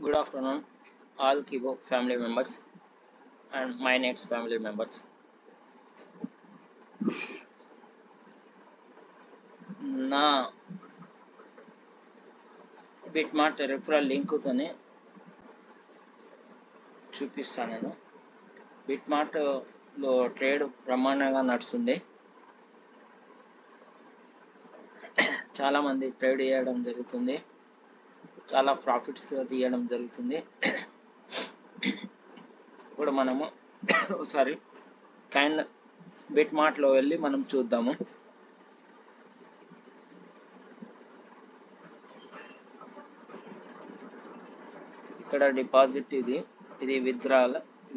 Good afternoon, all Kibo family members and my next family members. నా BitMart referral లింక్తోనే చూపిస్తాను. నేను బిట్మార్ట్లో trade బ్రహ్మాండంగా నడుస్తుంది. చాలామంది ట్రేడ్ చేయడం జరుగుతుంది, చాలా ప్రాఫిట్స్ తీయడం జరుగుతుంది. ఇప్పుడు మనము ఒకసారి బిట్మార్ట్లో వెళ్ళి మనం చూద్దాము. ఇక్కడ డిపాజిట్ ఇది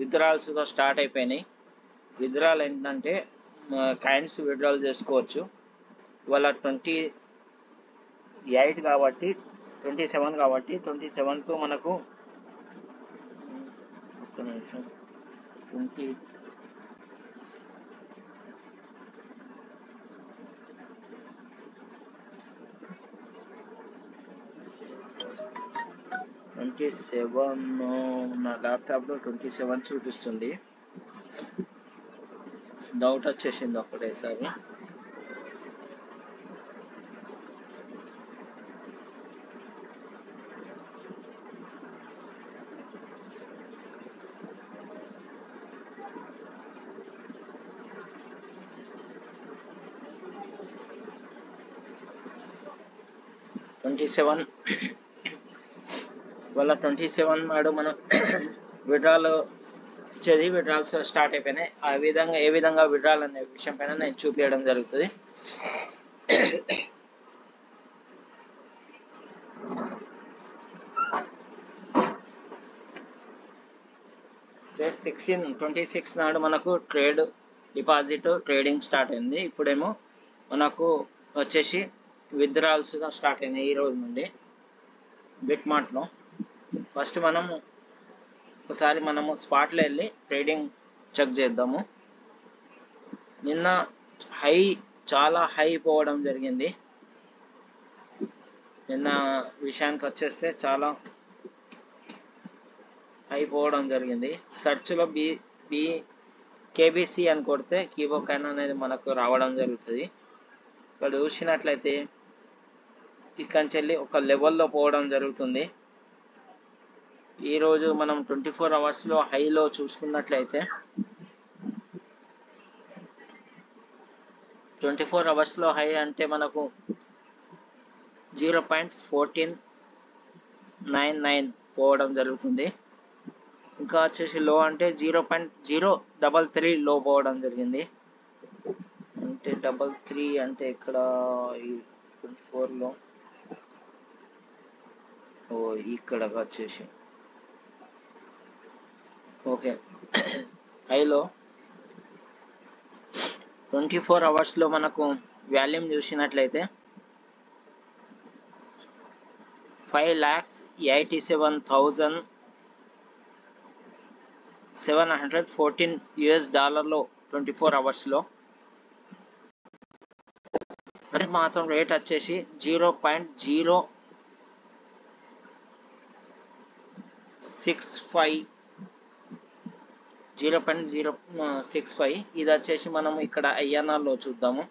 విత్డ్రాల్స్ స్టార్ట్ అయిపోయినాయి. విత్డ్రాల్ ఏంటంటే కాయిన్స్ విత్డ్రాల్ చేసుకోవచ్చు. ఇవాళ 27 కాబట్టి 27కు మనకు 27 నా ల్యాప్టాప్లో 27 చూపిస్తుంది. డౌట్ వచ్చేసింది ఒకటేసారి. వాళ్ళ 27 నాడు మనం విత్డ్రాల్స్ స్టార్ట్ అయిపోయినాయి. ఏ విధంగా విత్డ్రాల్ అనే విషయం పైన నేను చూపించడం జరుగుతుంది. 26 నాడు మనకు డిపాజిట్ ట్రేడింగ్ స్టార్ట్ అయింది. ఇప్పుడేమో మనకు వచ్చేసి విత్డ్రాల్స్ స్టార్ట్ అయినాయి ఈ రోజు నుండి బిట్మార్ట్లో. ఫస్ట్ ఒకసారి మనము స్పాట్లో వెళ్ళి ట్రేడింగ్ చెక్ చేద్దాము. నిన్న చాలా హై పోవడం జరిగింది. నిన్న విషయానికి వచ్చేస్తే చాలా హై పోవడం జరిగింది. సెర్చ్లో కేబీసీ అని కొడితే కీబో కాయిన్ అనేది మనకు రావడం జరుగుతుంది. ఇక్కడ చూసినట్లయితే ఇక్కడి నుంచి ఒక లెవెల్లో పోవడం జరుగుతుంది. ఈరోజు మనం 24 అవర్స్లో హైలో చూసుకున్నట్లయితే 24 అవర్స్లో హై అంటే మనకు 0.1499 పోవడం జరుగుతుంది. ఇంకా వచ్చేసి లో అంటే 0.033 లో పోవడం జరిగింది. అంటే 33 అంటే ఇక్కడ 24లో ఇక్కడ వచ్చేసి ఓకే హైలో 24 అవర్స్లో మనకు వాల్యూమ్ చూసినట్లయితే 5,87,714 US$లో 24 అవర్స్లో. మాత్రం రేట్ వచ్చేసి 0.065. ఇది వచ్చేసి మనం ఇక్కడ ఐఎన్ఆర్లో చూద్దాము.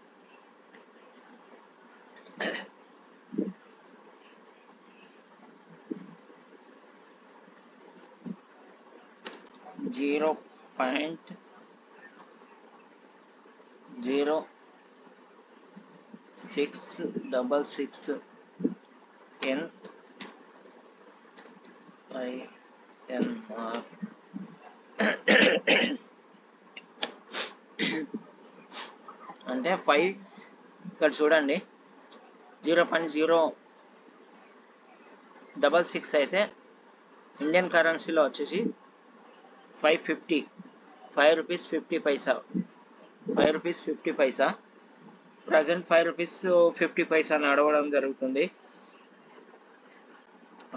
$0.0666 INR. అంటే 5 ఇక్కడ చూడండి 0.066 అయితే ఇండియన్ కరెన్సీలో వచ్చేసి 5 రూపీస్ 50 పైసా. ప్రజెంట్ 5 రూపీస్ 50 పైసా నడవడం జరుగుతుంది.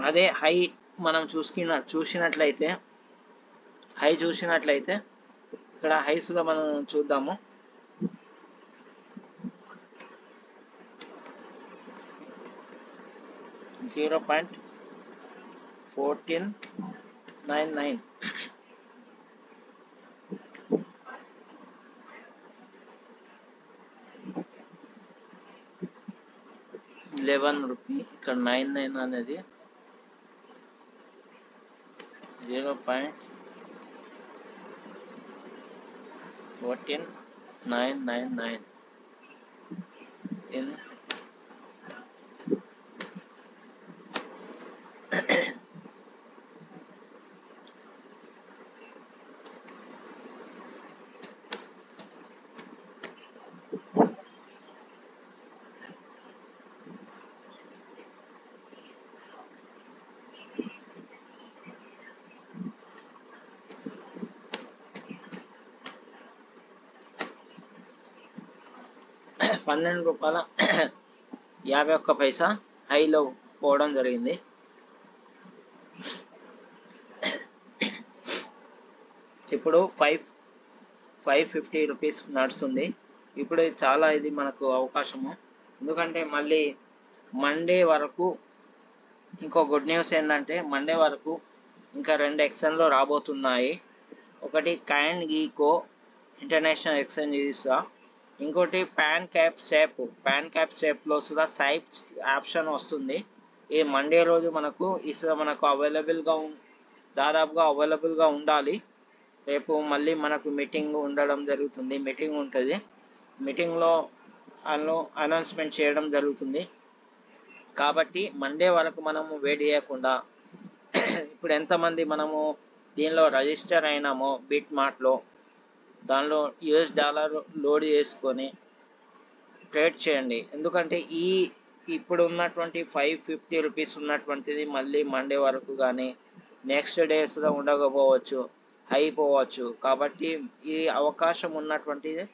అదే హై మనం చూసినట్లయితే ఇక్కడ హై సుధా మనం చూద్దాము. 0.0 14.99 11 రూపీ. ఇక్కడ 99 అనేది 0.14999 in 12 రూపాయల 51 పైసా హైలో పోవడం జరిగింది. ఇప్పుడు 550 రూపీస్ నడుస్తుంది. ఇప్పుడు చాలా ఇది మనకు అవకాశము, ఎందుకంటే మళ్ళీ మండే వరకు ఇంకో గుడ్ న్యూస్ ఏంటంటే మండే వరకు ఇంకా 2 ఎక్స్చేంజ్లు రాబోతున్నాయి. ఒకటి కాయిన్ గీకో ఇంటర్నేషనల్ ఎక్స్చేంజ్ ఇస్తా, ఇంకోటి పాన్ క్యాప్ షేప్లో సుధా సైప్ ఆప్షన్ వస్తుంది. ఈ మండే రోజు మనకు ఇసుదా మనకు దాదాపుగా అవైలబుల్గా ఉండాలి. రేపు మళ్ళీ మనకు మీటింగ్ ఉండడం జరుగుతుంది, మీటింగ్ ఉంటుంది. మీటింగ్లో అనౌన్స్మెంట్ చేయడం జరుగుతుంది. కాబట్టి మండే వరకు మనము వెయిట్ చేయకుండా ఇప్పుడు ఎంతమంది మనము దీనిలో రిజిస్టర్ అయినామో బిట్మార్ట్లో, దానిలో $US లోడ్ చేసుకొని ట్రేడ్ చేయండి. ఎందుకంటే ఇప్పుడు ఉన్నటువంటి 550 రూపీస్ ఉన్నటువంటిది మళ్ళీ మండే వరకు కానీ నెక్స్ట్ డేస్ ఉండకపోవచ్చు, అయిపోవచ్చు. కాబట్టి ఈ అవకాశం ఉన్నటువంటిది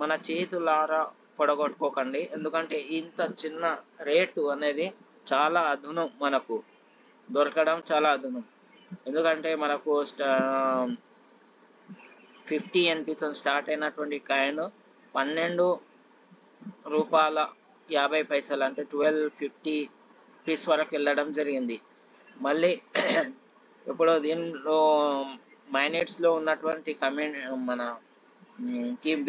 మన చేతులారా పొడగొట్టుకోకండి. ఎందుకంటే ఇంత చిన్న రేటు అనేది చాలా అదును, మనకు దొరకడం చాలా అదును. ఎందుకంటే మనకు 50 NPతో స్టార్ట్ అయినటువంటి కాయిన్ 12 రూపాయల 50 పైసలు అంటే 1250 రూపీస్ వరకు వెళ్ళడం జరిగింది. మళ్ళీ ఇప్పుడు దీనిలో మైనెట్స్లో ఉన్నటువంటి మన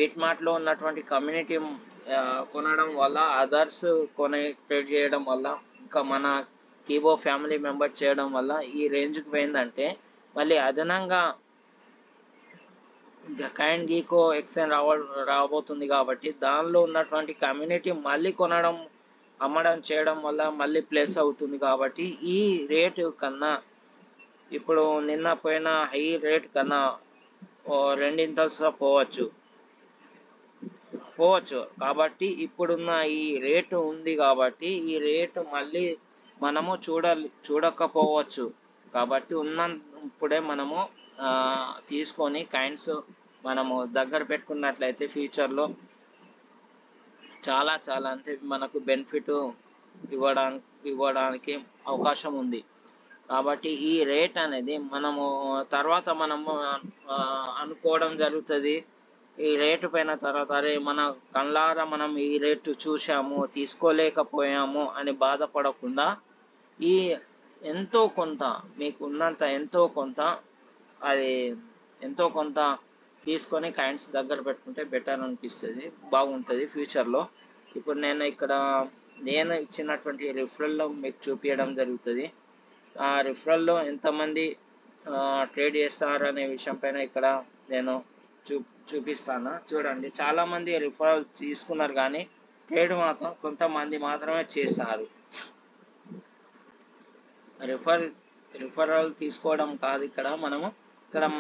బిట్మార్ట్లో ఉన్నటువంటి కమ్యూనిటీ కొనడం వల్ల, అదర్స్ ట్రేడ్ చేయడం వల్ల, ఇంకా మన కీబో ఫ్యామిలీ మెంబర్ చేయడం వల్ల ఈ రేంజ్కి పోయిందంటే మళ్ళీ అదనంగా కాయిన్ గీకో ఎక్స్చేంజ్ రాబోతుంది. కాబట్టి దానిలో ఉన్నటువంటి కమ్యూనిటీ మళ్ళీ కొనడం, అమ్మడం చేయడం వల్ల మళ్ళీ ప్లేస్ అవుతుంది. కాబట్టి ఈ రేటు కన్నా ఇప్పుడు నిన్న పోయిన హై రేట్ కన్నా రెండింతలుగా పోవచ్చు. కాబట్టి ఇప్పుడున్న ఈ రేటు ఉంది కాబట్టి ఈ రేటు మళ్ళీ మనము చూడకపోవచ్చు. కాబట్టి ఉన్నప్పుడే మనము తీసుకొని కాయిన్స్ మనము దగ్గర పెట్టుకున్నట్లయితే ఫ్యూచర్లో చాలా అంటే మనకు బెనిఫిట్ ఇవ్వడానికి అవకాశం ఉంది. కాబట్టి ఈ రేట్ అనేది మనము తర్వాత మనము అనుకోవడం జరుగుతుంది. ఈ రేటు పైన తర్వాత అరే మన కళ్ళారా మనం ఈ రేటు చూసాము, తీసుకోలేకపోయాము అని బాధపడకుండా ఈ ఎంతో కొంత మీకు ఉన్నంత ఎంతో కొంత తీసుకొని కాయిన్స్ దగ్గర పెట్టుకుంటే బెటర్ అనిపిస్తుంది, బాగుంటుంది ఫ్యూచర్లో. ఇప్పుడు నేను ఇచ్చినటువంటి రిఫరల్లో మీకు చూపించడం జరుగుతుంది. ఆ రిఫరల్లో ఎంతమంది ట్రేడ్ చేస్తారు అనే విషయం పైన ఇక్కడ నేను చూపిస్తాను. చూడండి, చాలామంది రిఫరల్ తీసుకున్నారు కానీ ట్రేడ్ మాత్రం కొంతమంది మాత్రమే చేస్తారు. రిఫరల్ తీసుకోవడం కాదు ఇక్కడ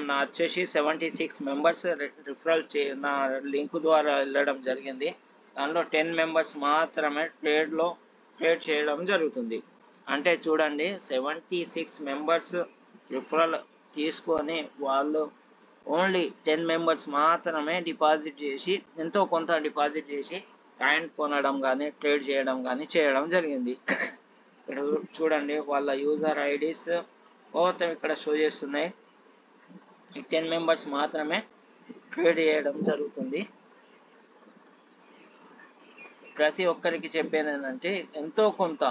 నా వచ్చేసి 76 మెంబర్స్ రిఫరల్ నా లింక్ ద్వారా వెళ్ళడం జరిగింది. దానిలో 10 మెంబర్స్ మాత్రమే ట్రేడ్ చేయడం జరుగుతుంది. అంటే చూడండి, 76 మెంబర్స్ రిఫరల్ తీసుకొని వాళ్ళు ఓన్లీ 10 మెంబర్స్ మాత్రమే ఎంతో కొంత డిపాజిట్ చేసి కాయిన్ కొనడం కానీ ట్రేడ్ చేయడం కానీ చేయడం జరిగింది. ఇక్కడ చూడండి, వాళ్ళ యూజర్ ఐడీస్ మొత్తం ఇక్కడ షో చేస్తున్నాయి. 10 మెంబర్స్ మాత్రమే ట్రేడ్ చేయడం జరుగుతుంది. ప్రతి ఒక్కరికి చెప్పేది ఏంటంటే ఎంతో కొంత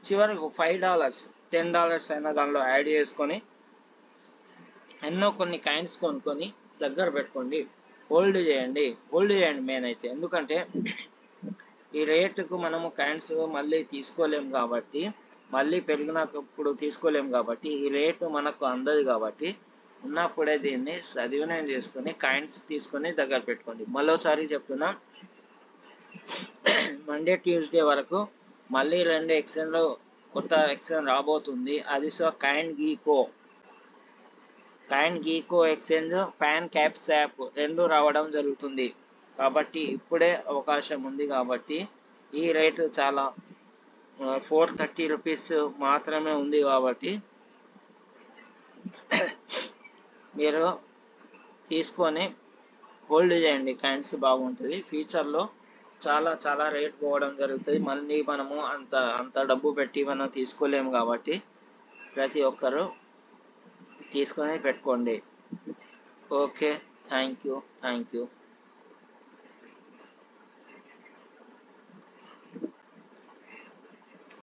చివరకు $5 $10 అయినా దానిలో యాడ్ చేసుకొని ఎన్నో కొన్ని కాయిన్స్ కొనుక్కొని దగ్గర పెట్టుకోండి. హోల్డ్ చేయండి మెయిన్ అయితే. ఎందుకంటే ఈ రేటుకు మనము కాయిన్స్ మళ్ళీ తీసుకోలేము కాబట్టి, మళ్ళీ పెరిగినప్పుడు తీసుకోలేము కాబట్టి, ఈ రేటు మనకు అందదు కాబట్టి ఉన్నప్పుడే దీన్ని సద్వినియోగం చేసుకొని కాయిన్స్ తీసుకొని దగ్గర పెట్టుకోండి. మరోసారి చెప్తున్నా, మండే ట్యూస్డే వరకు మళ్ళీ 2 ఎక్స్చేంజ్లో కొత్త ఎక్స్చేంజ్ రాబోతుంది. అది CoinGecko exchange, pan caps app 2 రావడం జరుగుతుంది. కాబట్టి ఇప్పుడే అవకాశం ఉంది. కాబట్టి ఈ రేటు చాలా 430 రూపీస్ మాత్రమే ఉంది. కాబట్టి మీరు తీసుకొని హోల్డ్ చేయండి. కాయిన్స్ బాగుంటుంది. ఫ్యూచర్లో చాలా రేట్ పోవడం జరుగుతుంది. మళ్ళీ మనము అంత డబ్బు పెట్టి మనం తీసుకోలేము. కాబట్టి ప్రతి ఒక్కరూ తీసుకొని పెట్టుకోండి. Okay, thank you.